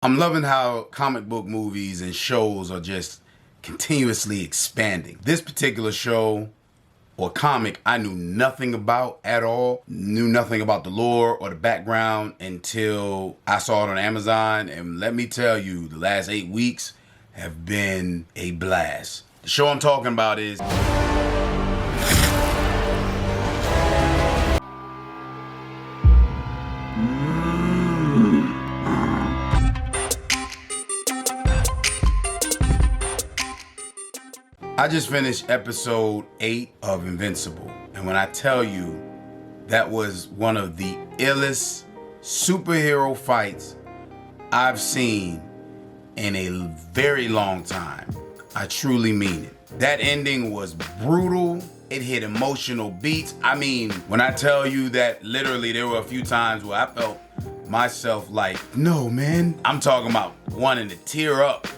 I'm loving how comic book movies and shows are just continuously expanding. This particular show or comic I knew nothing about at all, knew nothing about the lore or the background until I saw it on Amazon. And let me tell you, the last 8 weeks have been a blast. The show I'm talking about is I just finished episode 8 of Invincible, and when I tell you that was one of the illest superhero fights I've seen in a very long time, I truly mean it. That ending was brutal. It hit emotional beats. I mean, when I tell you that literally there were a few times where I felt myself like, no man, I'm talking about wanting to tear up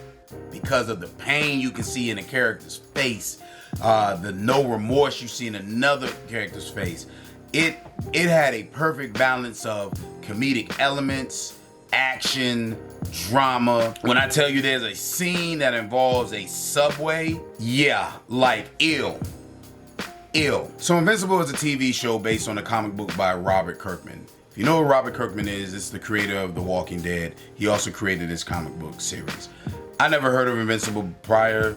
because of the pain you can see in a character's face, the no remorse you see in another character's face. It had a perfect balance of comedic elements, action, drama. When I tell you there's a scene that involves a subway, yeah, like ill. So Invincible is a TV show based on a comic book by Robert Kirkman. If you know who Robert Kirkman is, it's the creator of The Walking Dead. He also created this comic book series. I never heard of Invincible prior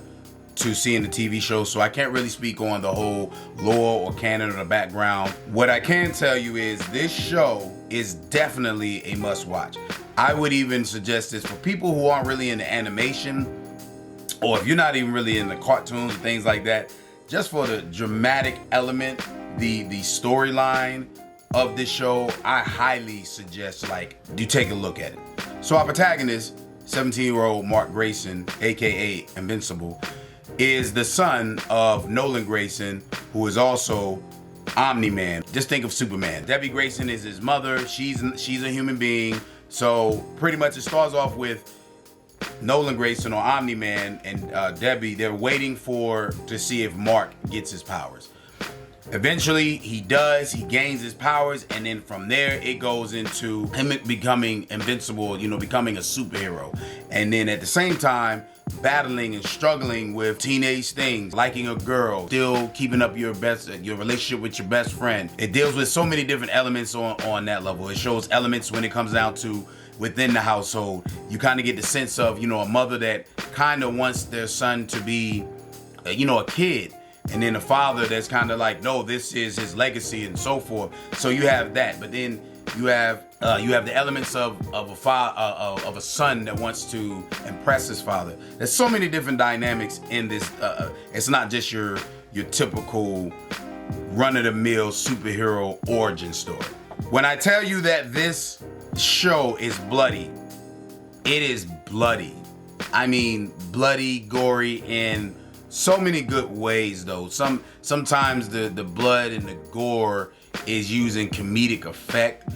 to seeing the TV show, so I can't really speak on the whole lore or canon or the background. What I can tell you is this show is definitely a must-watch. I would even suggest this for people who aren't really into animation, or if you're not even really into cartoons and things like that, just for the dramatic element, the storyline of this show, I highly suggest you take a look at it. So our protagonist, 17-year-old Mark Grayson, aka Invincible, is the son of Nolan Grayson, who is also Omni Man. Just think of Superman. Debbie Grayson is his mother. She's a human being. So pretty much it starts off with Nolan Grayson or Omni Man and Debbie. They're waiting to see if Mark gets his powers. Eventually he does, he gains his powers, and then from there it goes into him becoming invincible, becoming a superhero. And then at the same time, battling and struggling with teenage things, liking a girl, still keeping up your relationship with your best friend. It deals with so many different elements on that level. It shows elements when it comes down to within the household. You kind of get the sense of, a mother that kind of wants their son to be, a kid. And then a father that's kind of like, no, this is his legacy and so forth. So you have that, but then you have the elements of a son that wants to impress his father. There's so many different dynamics in this. It's not just your typical run-of-the-mill superhero origin story. When I tell you that this show is bloody, it is bloody. I mean, bloody, gory, and so many good ways though. Sometimes the blood and the gore is using comedic effect.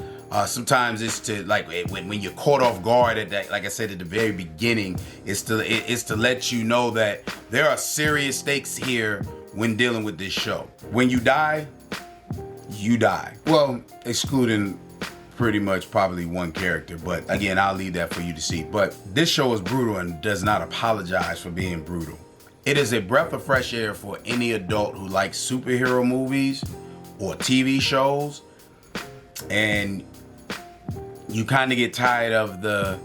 Sometimes it's to when you're caught off guard at that, like I said at the very beginning, it's to let you know that there are serious stakes here when dealing with this show. When you die, you die. Well, excluding pretty much probably one character, but again, I'll leave that for you to see. But this show is brutal and does not apologize for being brutal. It is a breath of fresh air for any adult who likes superhero movies or TV shows, and you kind of get tired of the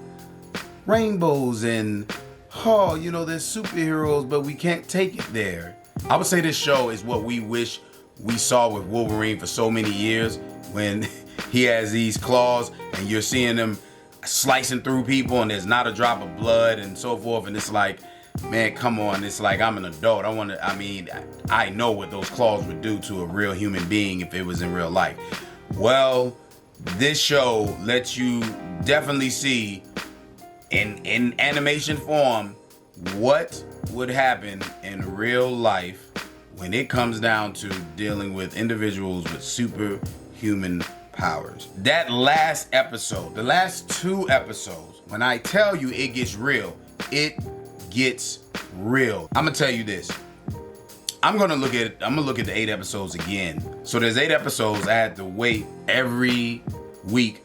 rainbows and, there's superheroes, but we can't take it there. I would say this show is what we wish we saw with Wolverine for so many years, when he has these claws and you're seeing him slicing through people and there's not a drop of blood and so forth, and it's like, man, come on. It's like, I'm an adult. I know what those claws would do to a real human being if it was in real life. Well, this show lets you definitely see in animation form what would happen in real life when it comes down to dealing with individuals with superhuman powers. That last episode, the last 2 episodes, when I tell you it gets real, it gets real. I'm gonna tell you this. I'm gonna look at the 8 episodes again. So there's 8 episodes. I had to wait every week,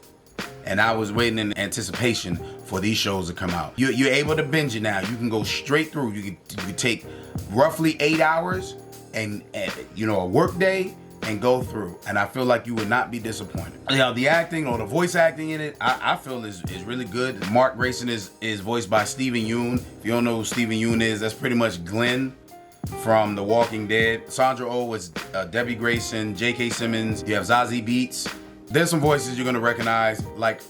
and I was waiting in anticipation for these shows to come out. You're able to binge it now. You can go straight through. You can take roughly 8 hours and you know, a work day and go through. And I feel like you would not be disappointed. You know, the acting or the voice acting in it, I feel is really good. Mark Grayson is voiced by Steven Yeun. If you don't know who Steven Yeun is, that's pretty much Glenn from The Walking Dead. Sandra Oh was Debbie Grayson, J.K. Simmons. You have Zazie Beetz. There's some voices you're gonna recognize, like,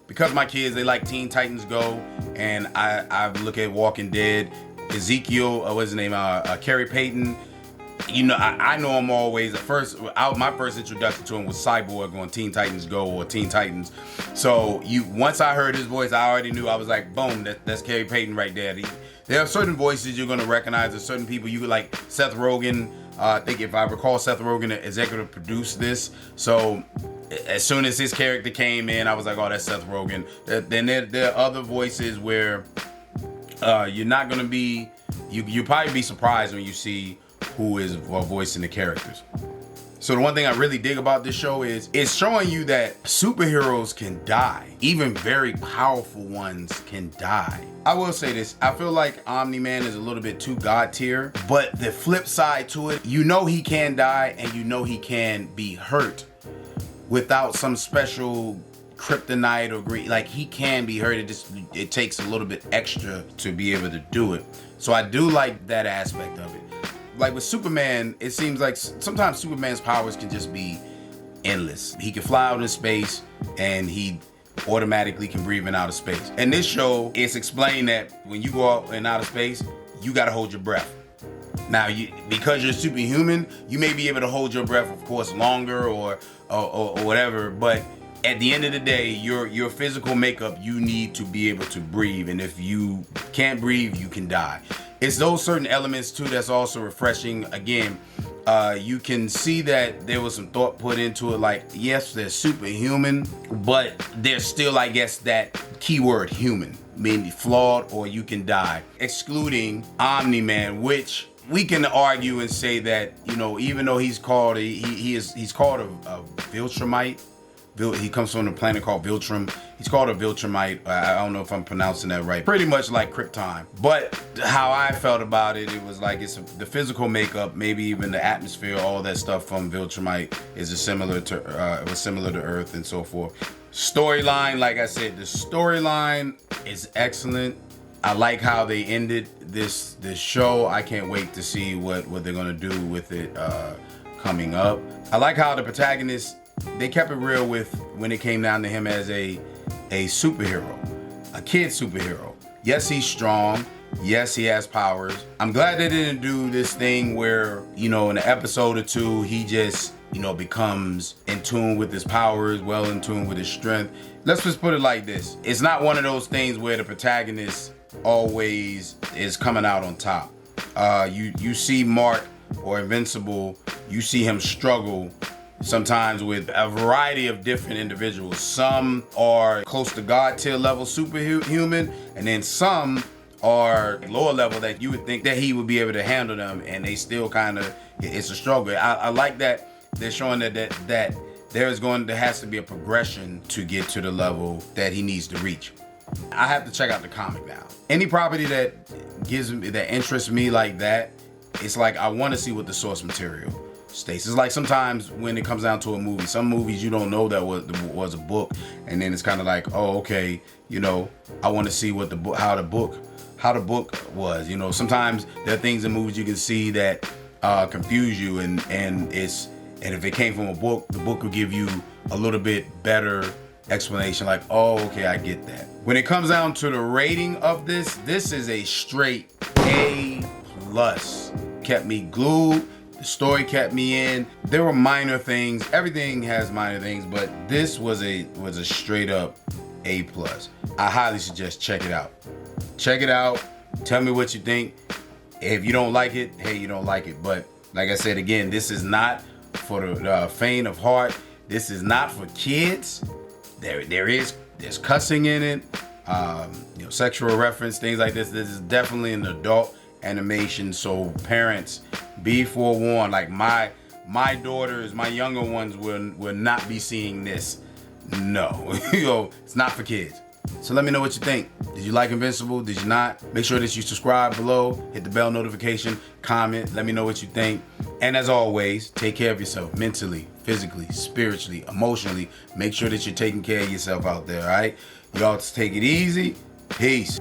because my kids, they like Teen Titans Go, and I look at Walking Dead. Ezekiel, what's his name? Carrie Payton. You know, I know him always. My first introduction to him was Cyborg on Teen Titans Go or Teen Titans. So once I heard his voice, I already knew. I was like, boom, that's Carrie Payton right there. There are certain voices you're gonna recognize. There's certain people you like. Seth Rogen. I think if I recall, Seth Rogen executive produced this. So as soon as his character came in, I was like, oh, that's Seth Rogen. Then there are other voices where you're not gonna be. You'll probably be surprised when you see who is voicing the characters. So the one thing I really dig about this show is it's showing you that superheroes can die. Even very powerful ones can die. I will say this, I feel like Omni-Man is a little bit too God tier, but the flip side to it, you know he can die and you know he can be hurt without some special kryptonite or green. Like, he can be hurt, it takes a little bit extra to be able to do it. So I do like that aspect of it. Like with Superman, it seems like sometimes Superman's powers can just be endless. He can fly out in space and he automatically can breathe in outer space. In this show, it's explained that when you go out in outer space, you gotta hold your breath. Now, because you're superhuman, you may be able to hold your breath, of course, longer or whatever, but at the end of the day, your physical makeup, you need to be able to breathe, and if you can't breathe, you can die. It's those certain elements too that's also refreshing. Again, you can see that there was some thought put into it. Like, yes, they're superhuman, but there's still, I guess, that keyword human, meaning flawed or you can die. Excluding Omni-Man, which we can argue and say that, you know, even though he's called he's called a Viltrumite. He comes from a planet called Viltrum. He's called a Viltrumite. I don't know if I'm pronouncing that right. Pretty much like Krypton. But how I felt about it, it was like the physical makeup, maybe even the atmosphere, all that stuff from Viltrumite is similar to Earth and so forth. Storyline, like I said, the storyline is excellent. I like how they ended this show. I can't wait to see what they're gonna do with it coming up. I like how the protagonist, they kept it real with when it came down to him as a superhero, a kid superhero. Yes, he's strong. Yes, he has powers. I'm glad they didn't do this thing where, you know, in an episode or two, he just, you know, becomes in tune with his powers, well in tune with his strength. Let's just put it like this. It's not one of those things where the protagonist always is coming out on top. You see Mark or Invincible, you see him struggle sometimes with a variety of different individuals. Some are close to God tier level superhuman, and then some are lower level that you would think that he would be able to handle them, and they still kind of, it's a struggle. I like that they're showing that there has to be a progression to get to the level that he needs to reach. I have to check out the comic now. Any property that interests me like that, it's like I want to see what the source material states. It's like sometimes when it comes down to a movie, some movies you don't know that was a book, and then it's kind of like, oh, okay, you know, I want to see what how the book was. You know, sometimes there are things in movies you can see that confuse you, and if it came from a book, the book will give you a little bit better explanation, like, oh, okay, I get that. When it comes down to the rating of this is a straight A+. Kept me glued. The story kept me in. There were minor things. Everything has minor things, but this was a straight up A+. I highly suggest check it out. Check it out. Tell me what you think. If you don't like it, hey, you don't like it. But like I said again, this is not for the faint of heart. This is not for kids. There's cussing in it, you know, sexual reference, things like this. This is definitely an adult animation, so parents, be forewarned. Like my daughters, my younger ones will not be seeing this. No, you know, it's not for kids. So let me know what you think. Did you like Invincible? Did you not? Make sure that you subscribe below, hit the bell notification, comment, let me know what you think. And as always, take care of yourself mentally, physically, spiritually, emotionally. Make sure that you're taking care of yourself out there, all right? Y'all take it easy. Peace.